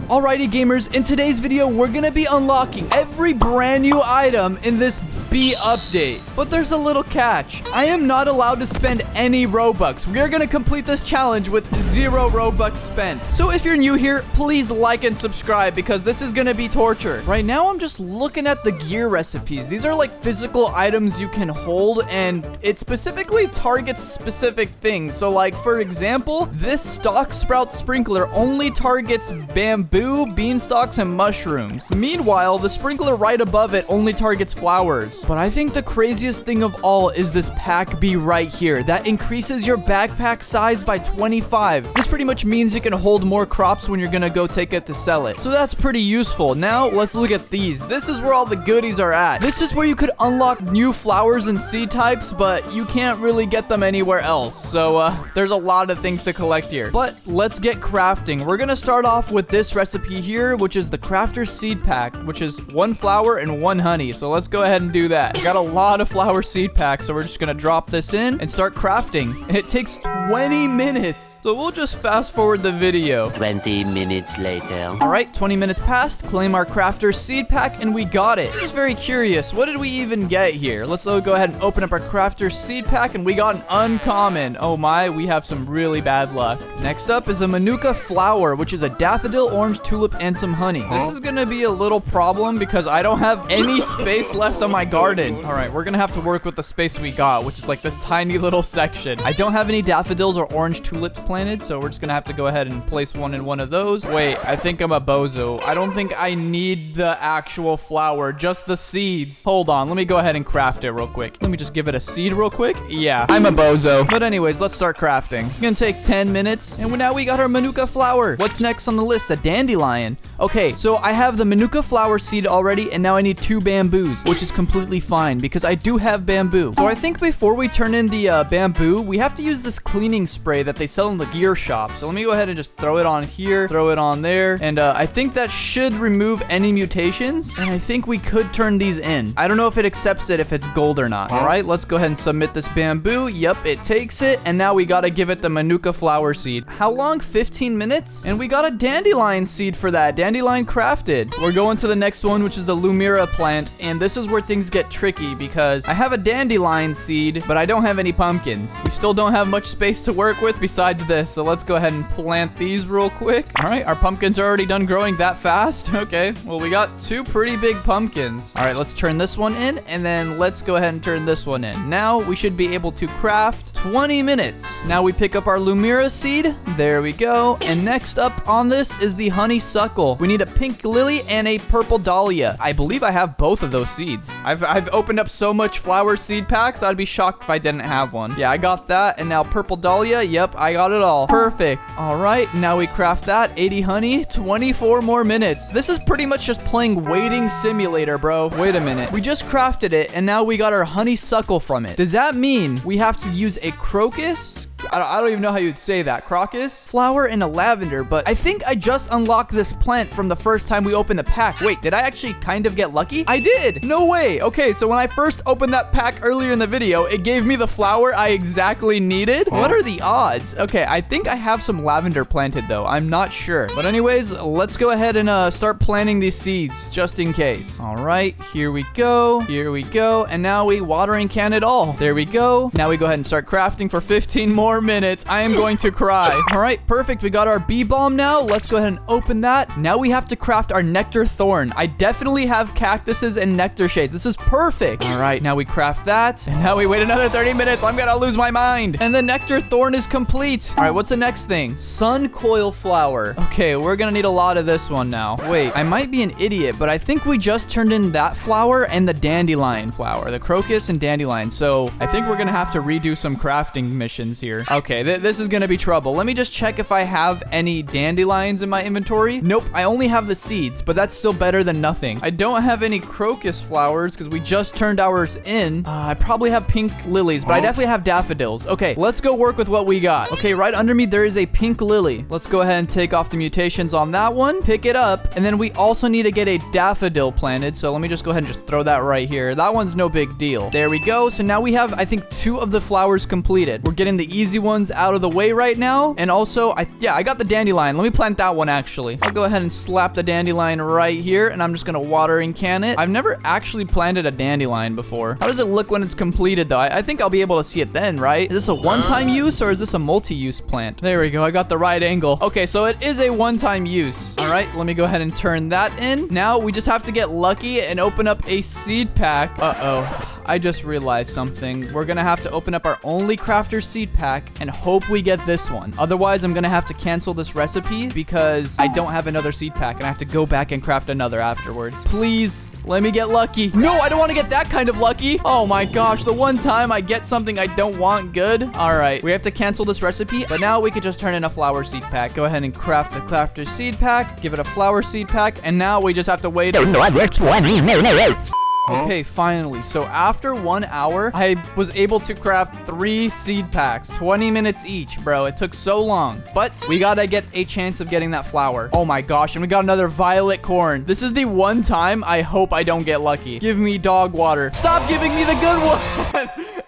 Alrighty gamers, in today's video, we're gonna be unlocking every brand new item in this bee update. But there's a little catch. I am not allowed to spend any Robux. We are gonna complete this challenge with 0 Robux spent. So if you're new here, please like and subscribe because this is gonna be torture. Right now, I'm just looking at the gear recipes. These are like physical items you can hold, and it specifically targets specific things. So like, for example, this stock sprout sprinkler only targets bamboo, beanstalks, and mushrooms. Meanwhile, the sprinkler right above it only targets flowers. But I think the craziest thing of all is this pack bee right here that increases your backpack size by 25. This pretty much means you can hold more crops when you're gonna go take it to sell it. So that's pretty useful. Now, let's look at these. This is where all the goodies are at. This is where you could unlock new flowers and seed types, but you can't really get them anywhere else. So, there's a lot of things to collect here. But let's get crafting. We're gonna start off with this recipe here, which is the crafter's seed pack, which is 1 flower and 1 honey. So let's go ahead and do that. We got a lot of flower seed packs, so we're just gonna drop this in and start crafting. And it takes 20 minutes. So we'll just fast forward the video. 20 minutes later. All right, 20 minutes passed. Claim our crafter's seed pack, and we got it. I'm just very curious. What did we even get here? Let's go ahead and open up our crafter's seed pack, and we got an uncommon. Oh my, we have some really bad luck. Next up is a manuka flower, which is a daffodil, orange tulip, and some honey. This is gonna be a little problem because I don't have any space left on my garden. All right, we're gonna have to work with the space we got, which is like this tiny little section. I don't have any daffodils or orange tulips planted, so we're just gonna have to go ahead and place one in one of those. Wait, I think I'm a bozo. I don't think I need the actual flower, just the seeds. Hold on, let me go ahead and craft it real quick. Let me just give it a seed real quick. Yeah, I'm a bozo. But anyways, let's start crafting. It's gonna take 10 minutes, and now we got our manuka flower. What's next on the list? A dandelion. Okay, so I have the manuka flower seed already, and now I need 2 bamboos, which is completely fine because I do have bamboo. So I think before we turn in the bamboo, we have to use this cleaning spray that they sell in the gear shop. So let me go ahead and just throw it on here, throw it on there, and I think that should remove any mutations, and I think we could turn these in. I don't know if it accepts it if it's gold or not. All right, let's go ahead and submit this bamboo. Yep, it takes it, and now we gotta give it the manuka flower seed. How long? 15 minutes? And we got a dandelion seed for that. Dandelion crafted. We're going to the next one, which is the lumira plant, and this is where things get tricky because I have a dandelion seed, but I don't have any pumpkins. We still don't have much space to work with besides this, so let's go ahead and plant these real quick. All right, our pumpkins are already done growing that fast. Okay, well, we got 2 pretty big pumpkins. All right, let's turn this one in, and then let's go ahead and turn this one in. Now we should be able to craft 20 minutes. Now we pick up our lumira seed. There we go. And next up on this is the honeysuckle. We need a pink lily and a purple dahlia. I believe I have both of those seeds. I've opened up so much flower seed packs, I'd be shocked if I didn't have one. Yeah, I got that. And now purple dahlia. Yep, I got it all. Perfect. All right, now we craft that. 80 honey, 24 more minutes. This is pretty much just playing waiting simulator, bro. Wait a minute. We just crafted it, and now we got our honeysuckle from it. Does that mean we have to use a crocus? I don't even know how you'd say that. Crocus? Flower and a lavender, but I think I just unlocked this plant from the first time we opened the pack. Wait, did I actually kind of get lucky? I did! No way! Okay, so when I first opened that pack earlier in the video, it gave me the flower I exactly needed. What are the odds? Okay, I think I have some lavender planted though. I'm not sure. But anyways, let's go ahead and start planting these seeds just in case. All right, here we go. Here we go. And now we watering can it all. There we go. Now we go ahead and start crafting for 15 more minutes. I am going to cry. All right, perfect. We got our bee balm now. Let's go ahead and open that. Now we have to craft our nectar thorn. I definitely have cactuses and nectar shades. This is perfect. All right, now we craft that. And now we wait another 30 minutes. I'm gonna lose my mind. And the nectar thorn is complete. All right, what's the next thing? Sun coil flower. Okay, we're gonna need a lot of this one now. Wait, I might be an idiot, but I think we just turned in that flower and the dandelion flower, the crocus and dandelion. So I think we're gonna have to redo some crafting missions here. Okay, this is gonna be trouble. Let me just check if I have any dandelions in my inventory. Nope, I only have the seeds, but that's still better than nothing. I don't have any crocus flowers because we just turned ours in. I probably have pink lilies, but I definitely have daffodils. Okay, let's go work with what we got. Okay, right under me, there is a pink lily. Let's go ahead and take off the mutations on that one, pick it up, and then we also need to get a daffodil planted. So let me just go ahead and just throw that right here. That one's no big deal. There we go. So now we have, I think, 2 of the flowers completed. We're getting the easy easy ones out of the way right now. And also, I got the dandelion. Let me plant that one, actually. I'll go ahead and slap the dandelion right here, and I'm just gonna watering can it. I've never actually planted a dandelion before. How does it look when it's completed, though? I think I'll be able to see it then, right? Is this a one-time use, or is this a multi-use plant? There we go. I got the right angle. Okay, so it is a one-time use. All right, let me go ahead and turn that in. Now, we just have to get lucky and open up a seed pack. Uh-oh. I just realized something. We're gonna have to open up our only crafter seed pack and hope we get this one. Otherwise, I'm gonna have to cancel this recipe because I don't have another seed pack and I have to go back and craft another afterwards. Please, let me get lucky. No, I don't want to get that kind of lucky. Oh my gosh, the one time I get something I don't want good. All right, we have to cancel this recipe, but now we could just turn in a flower seed pack. Go ahead and craft the crafter seed pack, give it a flower seed pack, and now we just have to wait. Another 20 minutes. Okay, finally. So after 1 hour, I was able to craft 3 seed packs, 20 minutes each, bro. It took so long, but we gotta get a chance of getting that flower. Oh my gosh, and we got another violet corn. This is the one time I hope I don't get lucky. Give me dog water. Stop giving me the good one.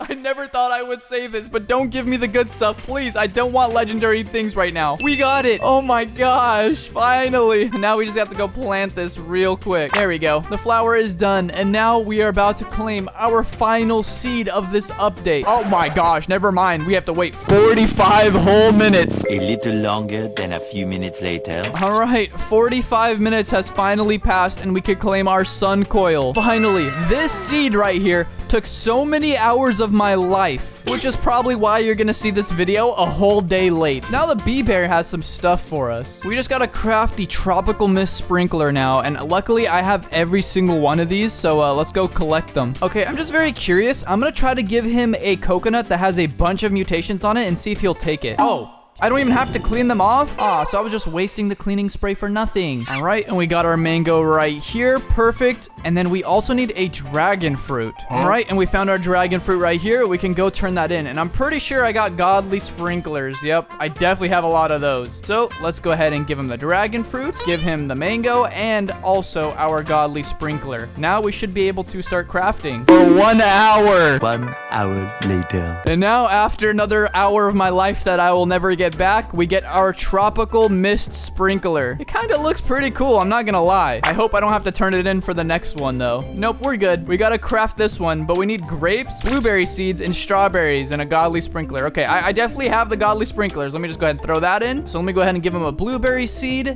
I never thought I would say this, but don't give me the good stuff, please. I don't want legendary things right now. We got it. Oh my gosh, finally. Now we just have to go plant this real quick. There we go. The flower is done, and now we are about to claim our final seed of this update. Oh my gosh, never mind. We have to wait 45 whole minutes. A little longer than a few minutes later. All right, 45 minutes has finally passed, and we could claim our sun coil. Finally, this seed right here took so many hours of my life, which is probably why you're gonna see this video a whole day late. Now the bee bear has some stuff for us. We just gotta craft the tropical mist sprinkler now, and luckily I have every single one of these, so let's go collect them. Okay, I'm just very curious. I'm gonna try to give him a coconut that has a bunch of mutations on it and see if he'll take it. Oh, I don't even have to clean them off? Ah, so I was just wasting the cleaning spray for nothing. All right, and we got our mango right here. Perfect. And then we also need a dragon fruit. All right, and we found our dragon fruit right here. We can go turn that in. And I'm pretty sure I got godly sprinklers. Yep, I definitely have a lot of those. So let's go ahead and give him the dragon fruit, give him the mango, and also our godly sprinkler. Now we should be able to start crafting. For 1 hour. 1 hour later. And now after another hour of my life that I will never get back, we get our tropical mist sprinkler. It kind of looks pretty cool, I'm not gonna lie. I hope I don't have to turn it in for the next one though. Nope, we're good. We gotta craft this one, but we need grapes, blueberry seeds, and strawberries, and a godly sprinkler. Okay, I definitely have the godly sprinklers. Let me just go ahead and throw that in. So let me go ahead and give him a blueberry seed.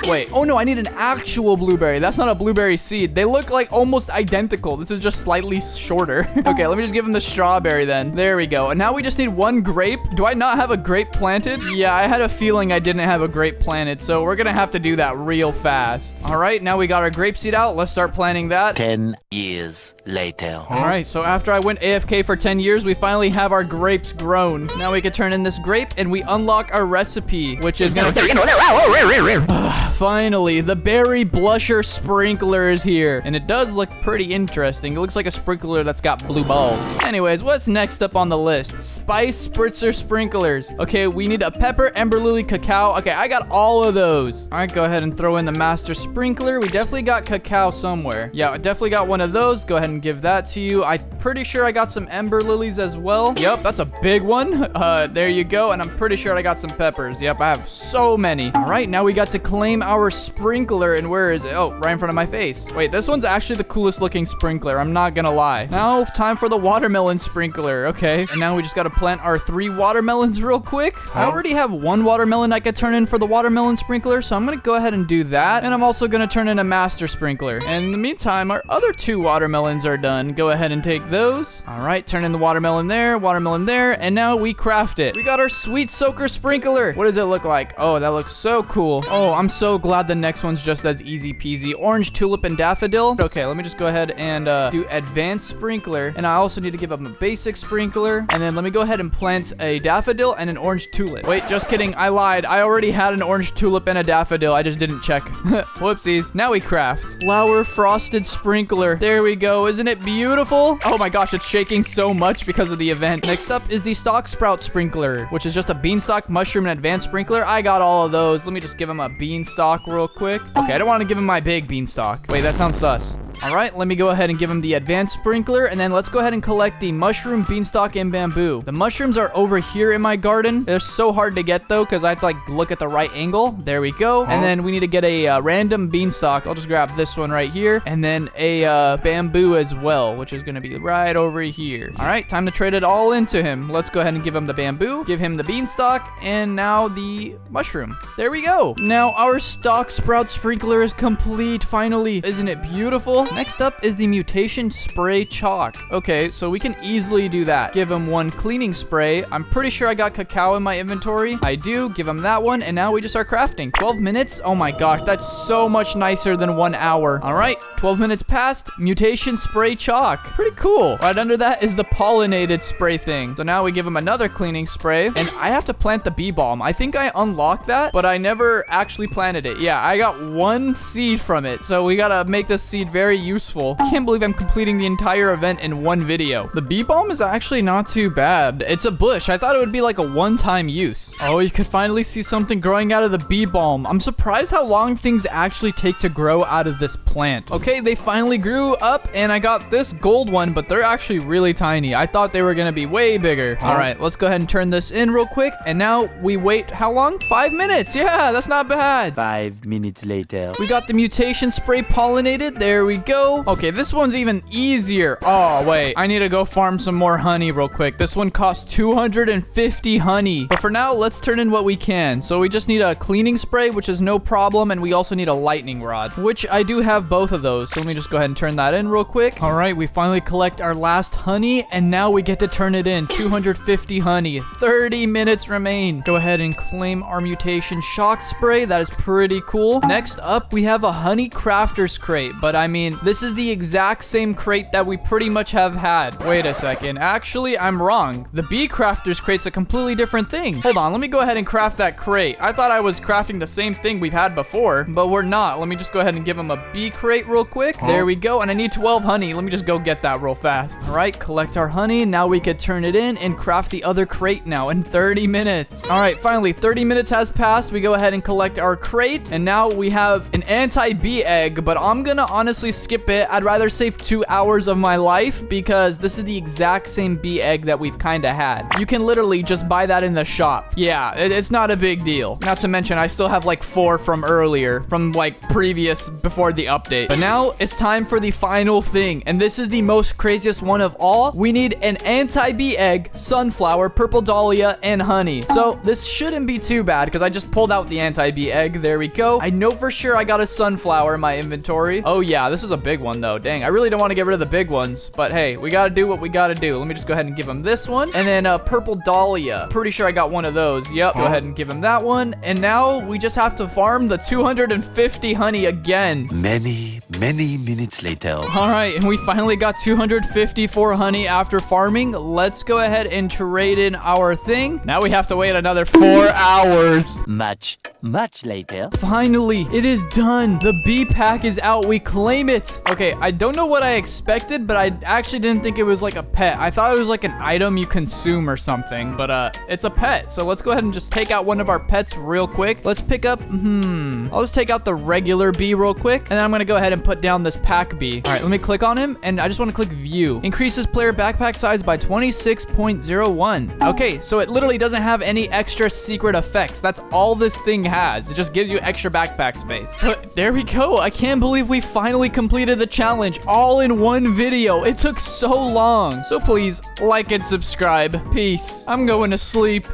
Wait. Oh, no, I need an actual blueberry. That's not a blueberry seed. They look like almost identical. This is just slightly shorter. Okay, let me just give him the strawberry then. There we go. And now we just need 1 grape. Do I not have a grape planted? Yeah, I had a feeling I didn't have a grape planted, so we're gonna have to do that real fast. All right, now we got our grape seed out. Let's start planting that. 10 years later. All right, so after I went AFK for 10 years, we finally have our grapes grown. Now we can turn in this grape, and we unlock our recipe, which is gonna take... Finally, the berry blusher sprinkler is here, and it does look pretty interesting. It looks like a sprinkler that's got blue balls. Anyways, what's next up on the list? Spice spritzer sprinklers. Okay, we need a pepper, ember lily, cacao. Okay, I got all of those. All right, go ahead and throw in the master sprinkler. We definitely got cacao somewhere. Yeah, I definitely got one of those. Go ahead and give that to you. I'm pretty sure I got some ember lilies as well. Yep, that's a big one. There you go, and I'm pretty sure I got some peppers. Yep, I have so many. All right, now we got to claim our sprinkler, and where is it? Oh, right in front of my face. Wait, this one's actually the coolest looking sprinkler. I'm not gonna lie. Now, time for the watermelon sprinkler. Okay, and now we just gotta plant our 3 watermelons real quick. I already have 1 watermelon I could turn in for the watermelon sprinkler, so I'm gonna go ahead and do that. And I'm also gonna turn in a master sprinkler. And in the meantime, our other 2 watermelons are done. Go ahead and take those. All right, turn in the watermelon there, and now we craft it. We got our sweet soaker sprinkler. What does it look like? Oh, that looks so cool. Oh, I'm so glad the next one's just as easy peasy. Orange, tulip, and daffodil. Okay, let me just go ahead and do advanced sprinkler. And I also need to give them a basic sprinkler. And then let me go ahead and plant a daffodil and an orange tulip. Wait, just kidding. I lied. I already had an orange tulip and a daffodil. I just didn't check. Whoopsies. Now we craft. Flower frosted sprinkler. There we go. Isn't it beautiful? Oh my gosh, it's shaking so much because of the event. Next up is the stalk sprout sprinkler, which is just a beanstalk, mushroom, and advanced sprinkler. I got all of those. Let me just give him a beanstalk real quick. Okay, I don't want to give him my big beanstalk. Wait, that sounds sus. All right, let me go ahead and give him the advanced sprinkler, and then let's go ahead and collect the mushroom, beanstalk, and bamboo. The mushrooms are over here in my garden. They're so hard to get though, because I have to like look at the right angle. There we go. And then we need to get a random beanstalk. I'll just grab this one right here, and then a bamboo as well, which is gonna be right over here. All right, time to trade it all into him. Let's go ahead and give him the bamboo, give him the beanstalk, and now the mushroom. There we go. Now our stock sprout sprinkler is complete finally. Isn't it beautiful? Next up is the mutation spray chalk. Okay, so we can easily do that. Give him one cleaning spray. I'm pretty sure I got cacao in my inventory. I do. Give him that one, and now we just start crafting. 12 minutes? Oh my gosh, that's so much nicer than 1 hour. All right, 12 minutes passed. Mutation spray chalk. Pretty cool. Right under that is the pollinated spray thing. So now we give him another cleaning spray, and I have to plant the bee balm. I think I unlocked that, but I never actually planted it. Yeah, I got 1 seed from it, so we gotta make this seed very useful. I can't believe I'm completing the entire event in 1 video. The bee balm is actually not too bad. It's a bush. I thought it would be like a one-time use. Oh, you could finally see something growing out of the bee balm. I'm surprised how long things actually take to grow out of this plant. Okay, they finally grew up, and I got this gold one, but they're actually really tiny. I thought they were gonna be way bigger. All right, let's go ahead and turn this in real quick, and now we wait how long? 5 minutes. Yeah, that's not bad. 5 minutes later. We got the mutation spray pollinated. There we go. Okay, this one's even easier. Oh, wait. I need to go farm some more honey real quick. This one costs 250 honey. But for now, let's turn in what we can. So we just need a cleaning spray, which is no problem, and we also need a lightning rod, which I do have both of those. So let me just go ahead and turn that in real quick. All right, we finally collect our last honey, and now we get to turn it in. 250 honey. 30 minutes remain. Go ahead and claim our mutation shock spray. That is pretty cool. Next up, we have a honey crafter's crate, but I mean, this is the exact same crate that we pretty much have had. Wait a second. Actually, I'm wrong. The bee crafter's crate's a completely different thing. Hold on, let me go ahead and craft that crate. I thought I was crafting the same thing we've had before, but we're not. Let me just go ahead and give him a bee crate real quick. There we go, and I need 12 honey. Let me just go get that real fast. All right, collect our honey. Now we could turn it in and craft the other crate now in 30 minutes. All right, finally, 30 minutes has passed. We go ahead and collect our crate, and now we have an anti-bee egg, but I'm gonna honestly skip it. I'd rather save 2 hours of my life because this is the exact same bee egg that we've kind of had. You can literally just buy that in the shop. Yeah, it's not a big deal. Not to mention, I still have like 4 from earlier, from like previous, before the update. But now it's time for the final thing, and this is the most craziest one of all. We need an anti-bee egg, sunflower, purple dahlia, and honey. So this shouldn't be too bad because I just pulled out the anti-bee egg. There we go. I know for sure I got a sunflower in my inventory. Oh yeah, this is a big one though. Dang, I really don't want to get rid of the big ones, but hey, we gotta do what we gotta do. Let me just go ahead and give him this one, and then purple dahlia. Pretty sure I got one of those. Yep, go ahead and give him that one, and now we just have to farm the 250 honey again. Many minutes later. All right, and we finally got 254 honey after farming. Let's go ahead and trade in our thing. Now we have to wait another 4 hours. Much later. Finally, it is done. The bee pack is out. We claim it. Okay, I don't know what I expected, but I actually didn't think it was like a pet. I thought it was like an item you consume or something, but it's a pet. So let's go ahead and just take out one of our pets real quick. Let's pick up, I'll just take out the regular bee real quick, and then I'm gonna go ahead and put down this pack bee. All right, let me click on him, and I just want to click view. Increases player backpack size by 26.01. Okay, so it literally doesn't have any extra secret effects. That's all this thing has. It just gives you extra backpack space. But there we go. I can't believe we finally completed the challenge all in one video. It took so long. So please like and subscribe. Peace. I'm going to sleep.